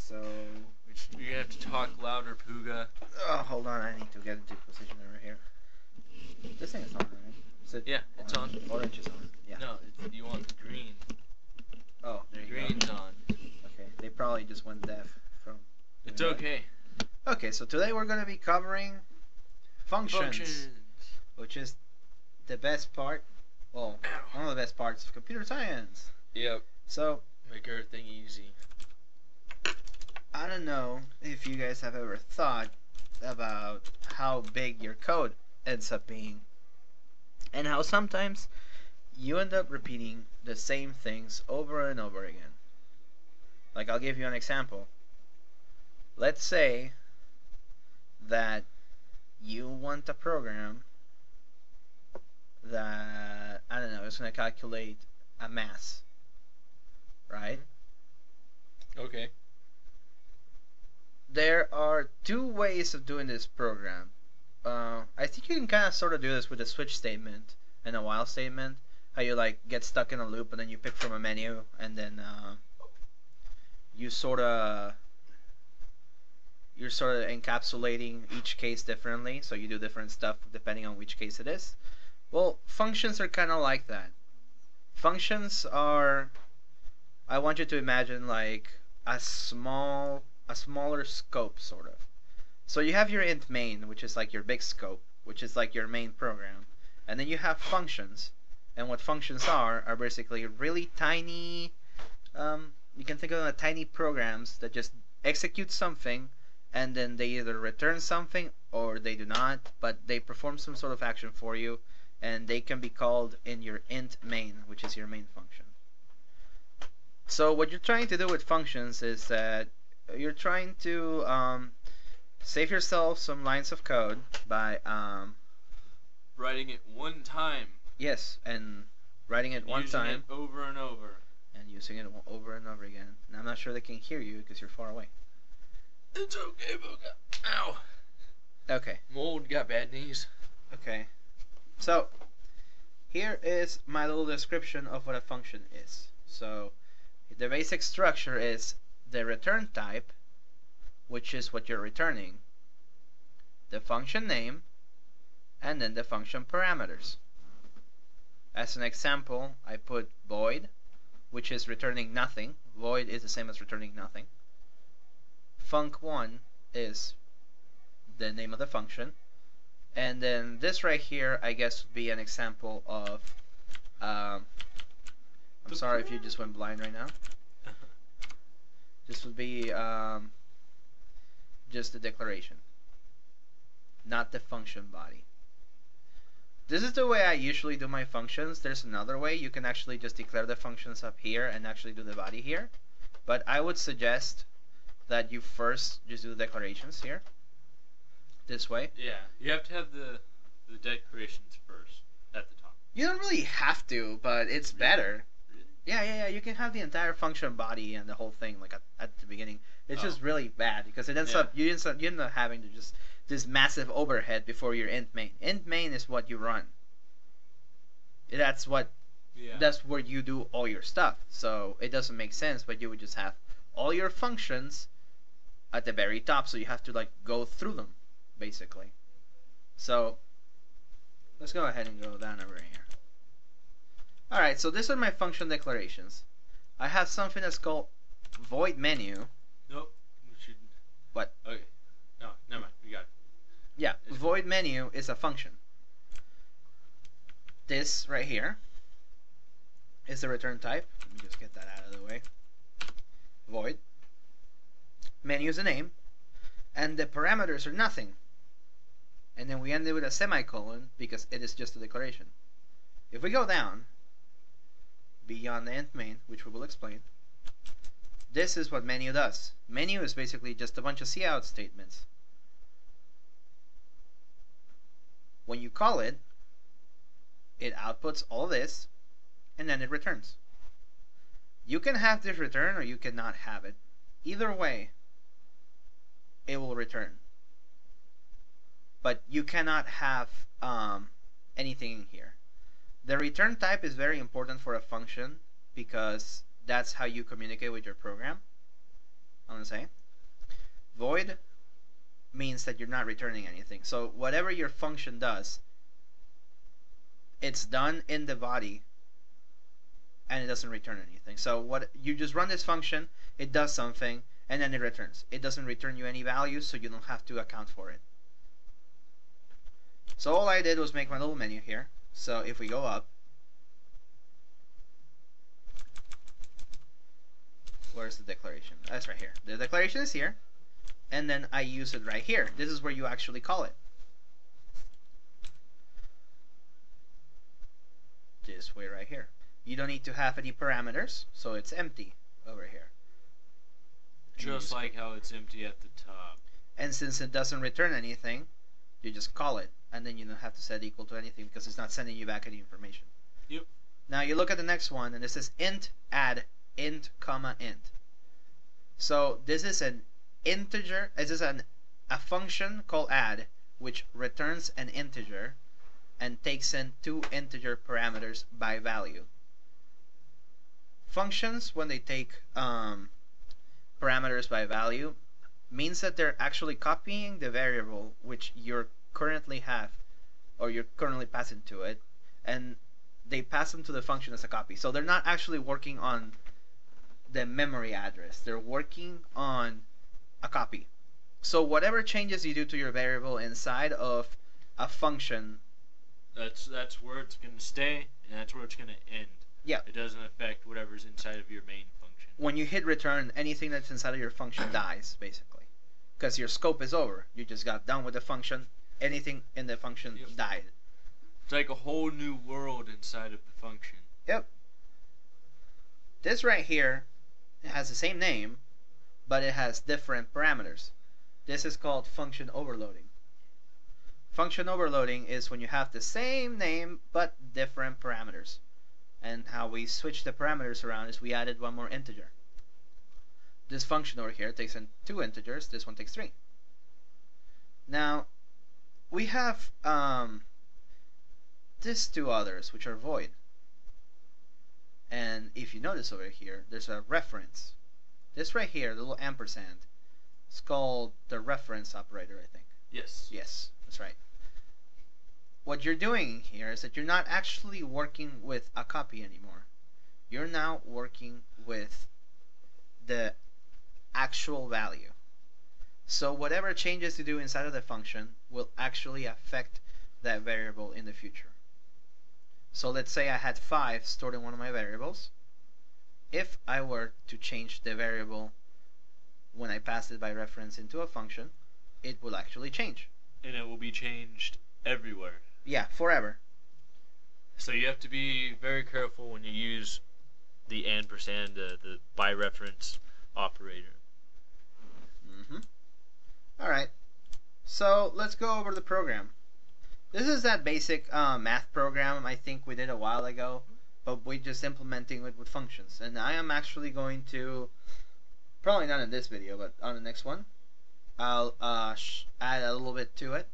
So, You're gonna have to talk louder, Pooga. hold on, I need to get into position over here. This thing is on, right? Is it Yeah, it's on. Orange is on. Yeah. No, you want green. Oh, there you Green's go. on. Okay, they probably just went deaf from. It's that. okay. Okay, so today we're gonna be covering functions, which is the best part. Well, one of the best parts of computer science. Yep. So, make everything easy. I don't know if you guys have ever thought about how big your code ends up being, and how sometimes you end up repeating the same things over and over again. Like, I'll give you an example. Let's say that you want a program that, I don't know, is going to calculate a mass, right? Okay. There are two ways of doing this program. I think you can kind of sort of do this with a switch statement and a while statement. How you like get stuck in a loop and then you pick from a menu and then you're sort of encapsulating each case differently, so you do different stuff depending on which case it is. Well, functions are kind of like that. Functions are, I want you to imagine like a smaller scope, sort of. So you have your int main, which is like your big scope, which is like your main program, and then you have functions. And what functions are basically really tiny, you can think of them as tiny programs that just execute something, and then they either return something or they do not, but they perform some sort of action for you, and they can be called in your int main, which is your main function. So what you're trying to do with functions is that you're trying to save yourself some lines of code by writing it one time. Yes, and writing it one time. Using it over and over. And using it over and over again. And I'm not sure they can hear you because you're far away. It's okay, Booga. Ow. Okay. Mold got bad knees. Okay. So, here is my little description of what a function is. So, the basic structure is the return type, which is what you're returning, the function name, and then the function parameters. As an example, I put void, which is returning nothing. Void is the same as returning nothing. Func1 is the name of the function. And then this right here, I guess, would be an example of, I'm sorry if you just went blind right now. This would be just the declaration, not the function body. This is the way I usually do my functions. There's another way. You can actually just declare the functions up here and actually do the body here. But I would suggest that you first just do the declarations here. This way. Yeah, you have to have the declarations first at the top. You don't really have to, but it's better. Really? Yeah. You can have the entire function body and the whole thing like at the beginning. It's just really bad because it ends up you end up having to just this massive overhead before your int main. Int main is what you run. That's what. Yeah. That's where you do all your stuff. So it doesn't make sense, but you would just have all your functions at the very top. So you have to like go through them, basically. So let's go ahead and go down over here. All right. So these are my function declarations. I have something that's called void menu. Nope. We should. What? Okay. No, never mind. We got it. Yeah, void menu is a function. This right here is the return type. Let me just get that out of the way. Void. Menu is a name. And the parameters are nothing. And then we end it with a semicolon because it is just a declaration. If we go down beyond the int main, which we will explain, this is what menu does. Menu is basically just a bunch of cout statements. When you call it, it outputs all this, and then it returns. You can have this return or you cannot have it. Either way, it will return. But you cannot have anything in here. The return type is very important for a function because that's how you communicate with your program. I'm gonna say. Void means that you're not returning anything. So whatever your function does, it's done in the body and it doesn't return anything. So what you just run this function, it does something, and then it returns. It doesn't return you any value, so you don't have to account for it. So all I did was make my little menu here. So if we go up, where's the declaration? That's right here. The declaration is here, and then I use it right here. This is where you actually call it. This way right here. You don't need to have any parameters, so it's empty over here. Just like how it's empty at the top. And since it doesn't return anything, you just call it, and then you don't have to set equal to anything because it's not sending you back any information. Yep. Now you look at the next one, and it says int add int comma int. So this is an integer. This is a function called add, which returns an integer and takes in 2 integer parameters by value. Functions, when they take parameters by value, means that they're actually copying the variable which you currently have, or you're currently passing to it, and they pass them to the function as a copy. So they're not actually working on the memory address. They're working on a copy. So whatever changes you do to your variable inside of a function, that's where it's gonna stay, and that's where it's gonna end. yeah. It doesn't affect whatever's inside of your main function. When you hit return, anything that's inside of your function dies, basically, because your scope is over. You just got done with the function. Anything in the function died. It's like a whole new world inside of the function. Yep. This right here, it has the same name, but it has different parameters. This is called function overloading. Function overloading is when you have the same name but different parameters. And how we switch the parameters around is we added one more integer. This function over here takes in 2 integers. This one takes 3. Now, we have these 2 others, which are void. And if you notice over here, there's a reference. This right here, the little ampersand, it's called the reference operator, I think. Yes. Yes, that's right. What you're doing here is that you're not actually working with a copy anymore. You're now working with the actual value. So whatever changes you do inside of the function will actually affect that variable in the future. So let's say I had 5 stored in one of my variables. If I were to change the variable when I pass it by reference into a function, it will actually change. And it will be changed everywhere. Yeah, forever. So you have to be very careful when you use the ampersand, the by reference operator. Alright, so let's go over the program. This is that basic math program I think we did a while ago, but we're just implementing it with functions. And I am actually going to, probably not in this video, but on the next one, I'll add a little bit to it,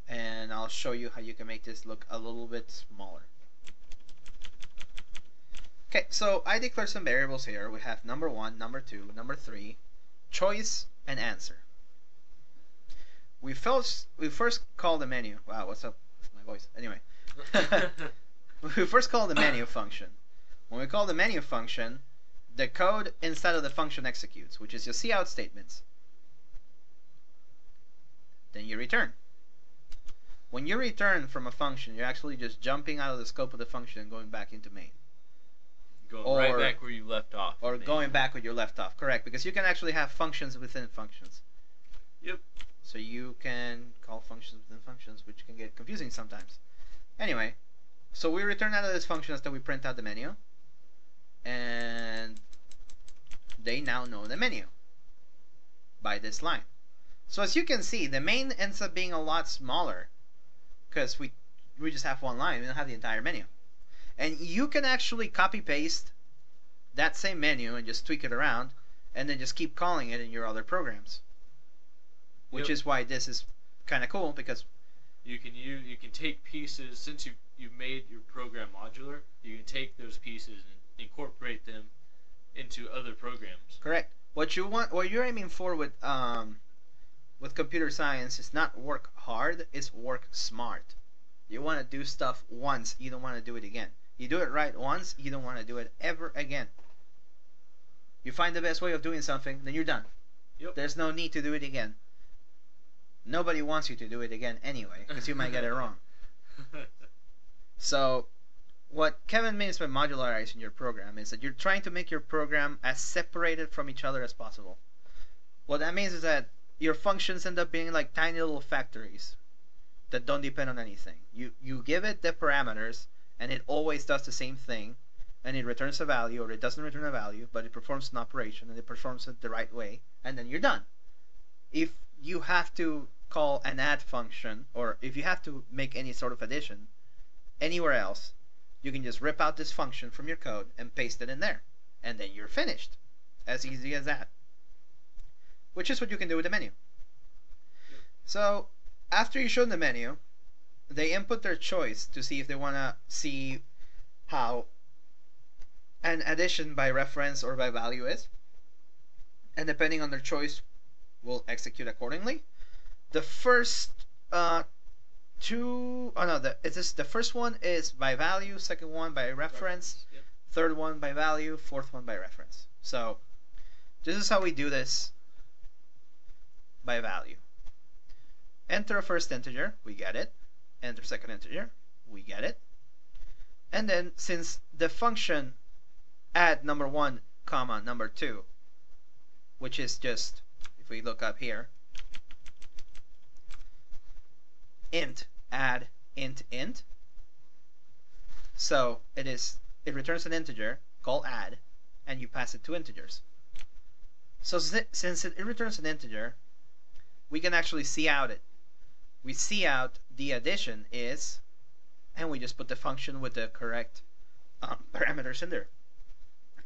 and I'll show you how you can make this look a little bit smaller. Okay, so I declare some variables here. We have number 1, number 2, number 3, choice, and answer. We first call the menu. Wow, what's up with my voice? Anyway, we first call the menu function. When we call the menu function, the code inside of the function executes, which is your cout statements. Then you return. When you return from a function, you're actually just jumping out of the scope of the function and going back into main. Going right back where you left off. Or going back where you left off, correct, because you can actually have functions within functions. Yep. So you can call functions within functions, which can get confusing sometimes. Anyway, so we return out of this function after we print out the menu, and they now know the menu by this line. So as you can see, the main ends up being a lot smaller because we just have one line. We don't have the entire menu. And you can actually copy paste that same menu and just tweak it around and then just keep calling it in your other programs. Which is why this is kind of cool, because you can take pieces, since you've made your program modular, you can take those pieces and incorporate them into other programs. Correct. What you're aiming for with computer science is not work hard, it's work smart. You want to do stuff once, you don't want to do it again. You do it right once, you don't want to do it ever again. You find the best way of doing something, then you're done. Yep. There's no need to do it again. Nobody wants you to do it again anyway, because you might get it wrong. So, what Kevin means by modularizing your program is that you're trying to make your program as separated from each other as possible. What that means is that your functions end up being like tiny little factories that don't depend on anything. You give it the parameters, and it always does the same thing, and it returns a value, or it doesn't return a value, but it performs an operation, and it performs it the right way, and then you're done. If you have to call an add function, or if you have to make any sort of addition anywhere else, you can just rip out this function from your code and paste it in there, and then you're finished. As easy as that. Which is what you can do with the menu. So, after you show them the menu, they input their choice to see if they want to see how an addition by reference or by value is, and depending on their choice, will execute accordingly. The first the first one is by value, second one by reference, Yep. third one by value, fourth one by reference. So this is how we do this by value. Enter a first integer, we get it. Enter second integer, we get it. And then since the function add number 1 comma number 2, which is just, if we look up here, int add int int, so it returns an integer called add, and you pass it two integers. So since it returns an integer, we can actually see out it. We see out the addition is, and we just put the function with the correct parameters in there.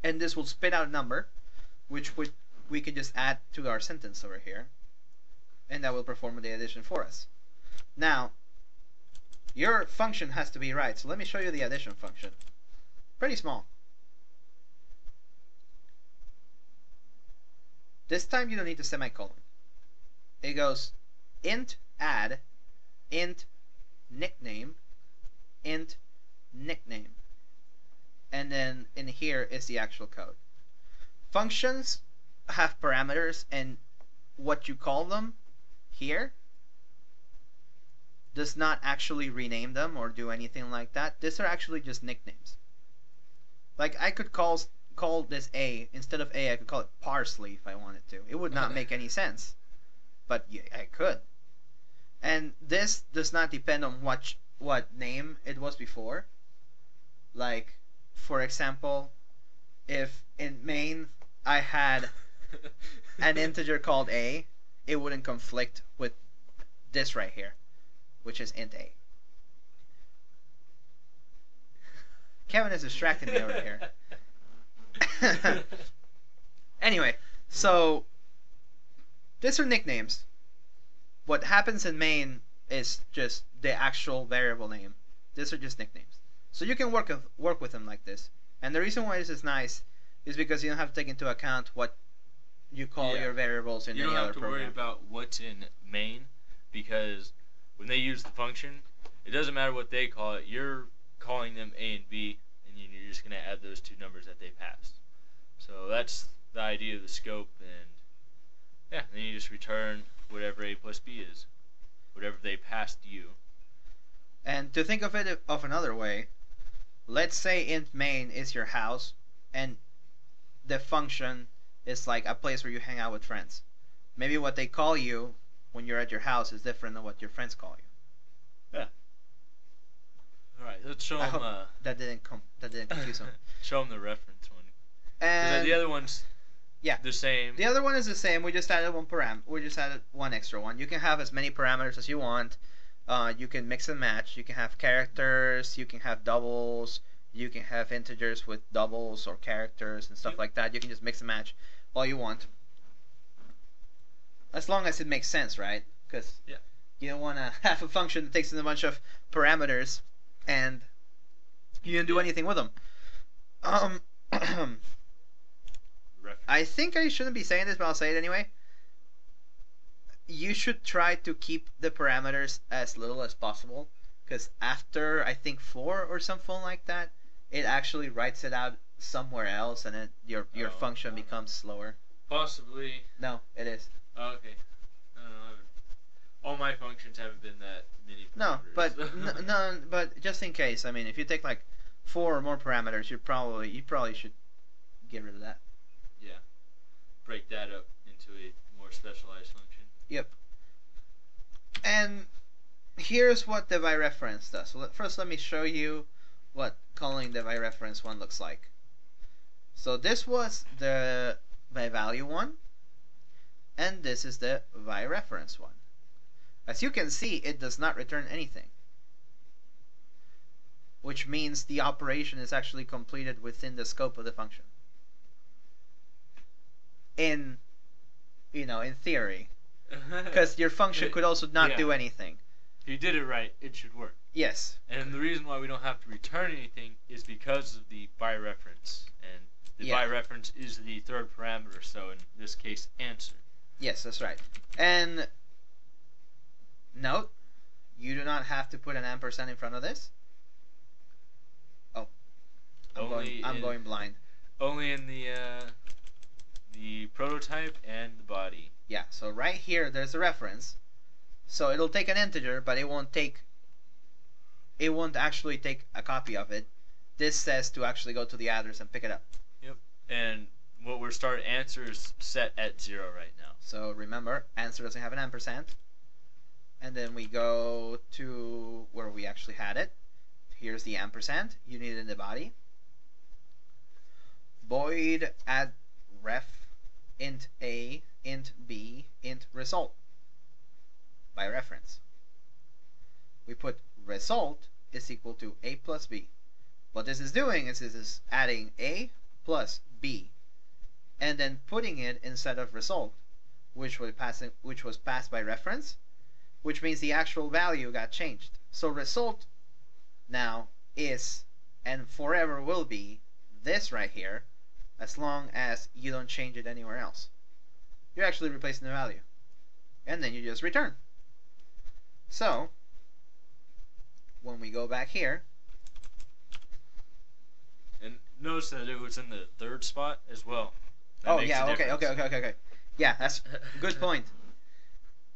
And this will spit out a number, which we can just add to our sentence over here, and that will perform the addition for us. Now, your function has to be right, so let me show you the addition function. Pretty small. This time you don't need the semicolon. It goes int add int nickname int nickname, and then in here is the actual code. Functions have parameters, and what you call them here does not actually rename them or do anything like that. These are actually just nicknames. Like I could call this A, instead of A I could call it parsley if I wanted to. It would not make any sense, but yeah, I could. And this does not depend on what name it was before. Like, for example, if in main I had an integer called A, it wouldn't conflict with this right here, which is int A. Kevin is distracting me over here. Anyway, so these are nicknames. What happens in main is just the actual variable name. These are just nicknames. So you can work with them like this. And the reason why this is nice is because you don't have to take into account what you call your variables in any other program. You don't have to worry about what's in main, because when they use the function, it doesn't matter what they call it. You're calling them A and B, and you're just going to add those two numbers that they passed. So that's the idea of the scope, and yeah, then you just return whatever A plus B is, whatever they passed you. And to think of it of another way, let's say int main is your house, and the function is like a place where you hang out with friends. Maybe what they call you when you're at your house is different than what your friends call you. Yeah. All right, let's show them. That didn't confuse them. Show them the reference one. And the other one's the same. The other one is the same. We just added we just added one extra one. You can have as many parameters as you want. You can mix and match. You can have characters. You can have doubles. You can have integers with doubles or characters and stuff like that. You can just mix and match all you want, as long as it makes sense, right? Because you don't want to have a function that takes in a bunch of parameters and you didn't do anything with them. I think I shouldn't be saying this, but I'll say it anyway. You should try to keep the parameters as little as possible, because after I think 4 or something like that, it actually writes it out somewhere else, and it, your function becomes slower. Possibly. No, it is. Oh, okay. I don't know. All my functions haven't been that many No, parameters. but no, but just in case, I mean, if you take like 4 or more parameters, you probably should get rid of that. Yeah. Break that up into a more specialized function. Yep. And here's what the by reference does. So first, let me show you what calling the by reference one looks like. So this was the by value one, and this is the by reference one. As you can see, it does not return anything, which means the operation is actually completed within the scope of the function. In theory, because your function could also not do anything. If you did it right, it should work. Yes. And the reason why we don't have to return anything is because of the by reference, and the by reference is the third parameter. So in this case, answer. Yes, that's right. And note, you do not have to put an ampersand in front of this. Oh, I'm going blind. Only in the prototype and the body. Yeah, so right here there's a reference. So it'll take an integer, but it won't actually take a copy of it. This says to actually go to the address and pick it up. Yep. And what we're starting answer is set at 0 right now. So remember, answer doesn't have an ampersand. And then we go to where we actually had it. Here's the ampersand. You need it in the body. Void add ref int a int b int result by reference. We put result is equal to a plus b. What this is doing is this is adding a plus b and then putting it instead of result, which was passed by reference, which means the actual value got changed. So result now is and forever will be this right here, as long as you don't change it anywhere else. You're actually replacing the value. And then you just return. So, when we go back here, and notice that it was in the third spot as well. That oh yeah, okay. Yeah, that's a good point.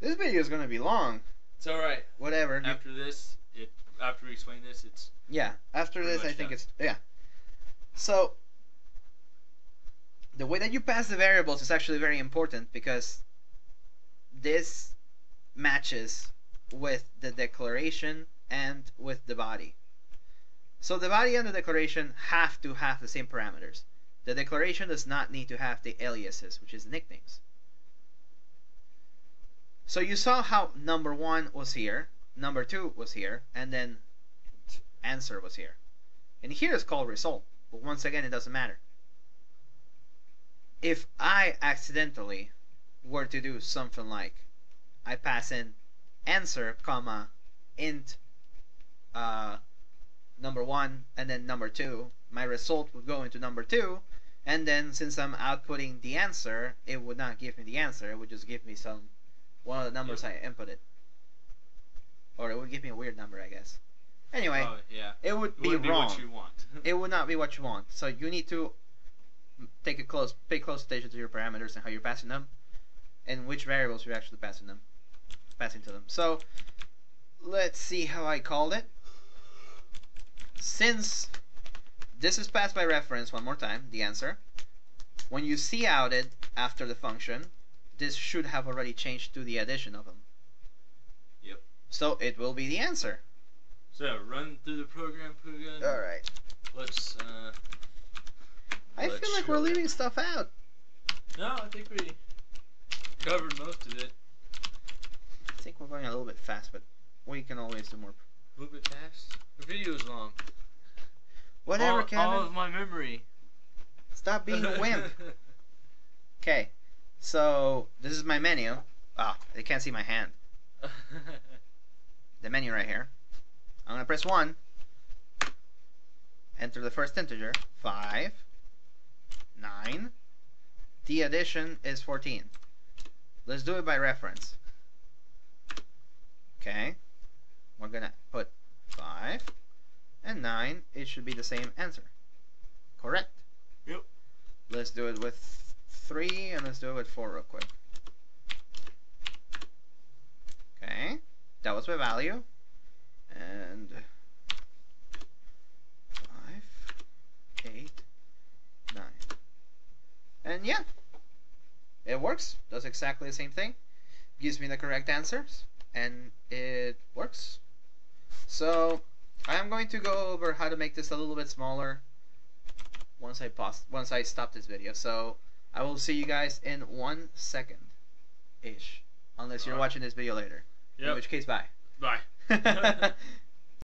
This video is going to be long. It's alright. Whatever. After this, after we explain this, it's... Yeah, after this I think it's... Yeah. So, the way that you pass the variables is actually very important, because this matches with the declaration and with the body. So the body and the declaration have to have the same parameters. The declaration does not need to have the aliases, which is the nicknames. So you saw how number 1 was here, number 2 was here, and then answer was here. And here is called result, but once again it doesn't matter. If I accidentally were to do something like I pass in answer, comma, int number 1 and then number 2, my result would go into number 2, and then since I'm outputting the answer, it would not give me the answer, it would just give me one of the numbers I inputted. Or it would give me a weird number, I guess. Anyway, it would be wrong. What you want. It would not be what you want. So you need to pay close attention to your parameters and how you're passing them, and which variables you're actually passing to them. So let's see how I called it. Since this is passed by reference one more time, the answer, when you see out it after the function, this should have already changed to the addition of them. Yep. So it will be the answer. So run through the program, Pugan. Alright. Let's I feel like we're leaving stuff out. No, I think we covered most of it. I think we're going a little bit fast, but we can always do more. A little bit fast? The video is long. Whatever, Kevin. All of my memory. Stop being a wimp. Okay, so this is my menu. Ah, they can't see my hand. The menu right here. I'm going to press 1. Enter the first integer. 5, 9, the addition is 14. Let's do it by reference. Okay, we're gonna put 5 and 9. It should be the same answer. Correct? Yep. Let's do it with 3 and let's do it with 4 real quick. Okay, that was my value. And 5, 8, 9. And yeah, it works. Does exactly the same thing. Gives me the correct answers, and it works. So I am going to go over how to make this a little bit smaller once I stop this video. So I will see you guys in 1 second ish, unless you're watching this video later. Yep. In which case, bye. Bye.